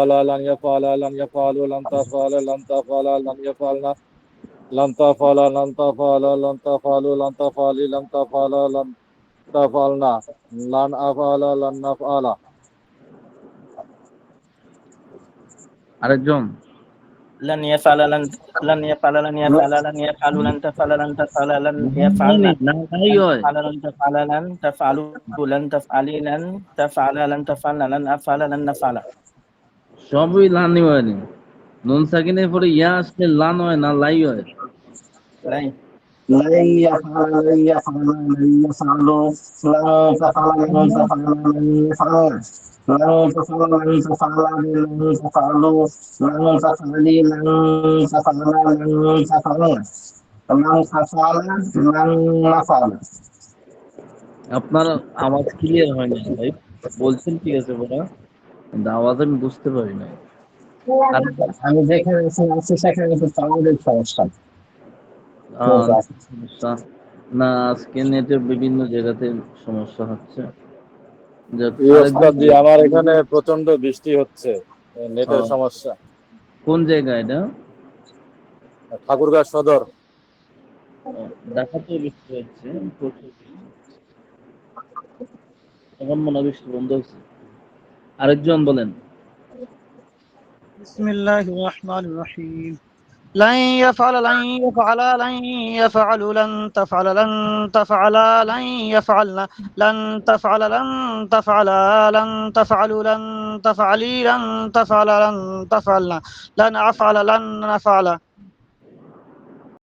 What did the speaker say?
لن يفعل لن يفعلوا لن تفعل لن تفعل لن يفعلنا لن تفعل لن تفعل لن تفعلوا لن تفعلي لن تفعل لن تفعلنا لن أفعل لن نفعل আরেকজন لن يفعل لن يفعل لن يفعل لن يفعل لن تفعل لن تفعل لن يفعلن না নাই لن হয় تفعل لن تفعل لن تفعلوا لن تفعلي لن تفعل لن تفعلن لن أفعل لن نفعل সবই লানি হয়নি নুন সাকিনের পরে ইয়া আসলে লান হয় না লাই হয় লাই لن يفعل لن يفعل لن يفعلوا لن تفعل لن تفعل لن يفعل لن تفعل لن تفعل لن تفعلوا لن تفعلي لن تفعل لن تفعلون لن تفعل لن نفعل আপনার আওয়াজ ক্লিয়ার হয় না ভাই বলছেন ঠিক আছে বড়া কিন্তু আওয়াজ আমি বুঝতে পারি না আমি যেখানে আছি সেখানে তো আমাদের সমস্যা সমস্যা না আজকে নেটের বিভিন্ন জায়গাতে সমস্যা হচ্ছে যাক, আরেকজন জি আমার এখানে প্রচন্ড বৃষ্টি হচ্ছে নেটের সমস্যা কোন জায়গায় এটা ঠাকুরগাঁও সদর ঢাকাতে বৃষ্টি হচ্ছে প্রচুর বৃষ্টি হচ্ছে। এখন মনে হয় বৃষ্টি বন্ধ হয়েছে আরেকজন বলেন بسم الله الرحمن الرحيم لن يفعل لن يفعل لن يفعل لن تفعل لن تفعل لن يفعلن لن تفعل لن تفعل لن تفعلوا لن تفعلي لن تفعل لن تفعلن لن أفعل لن نفعل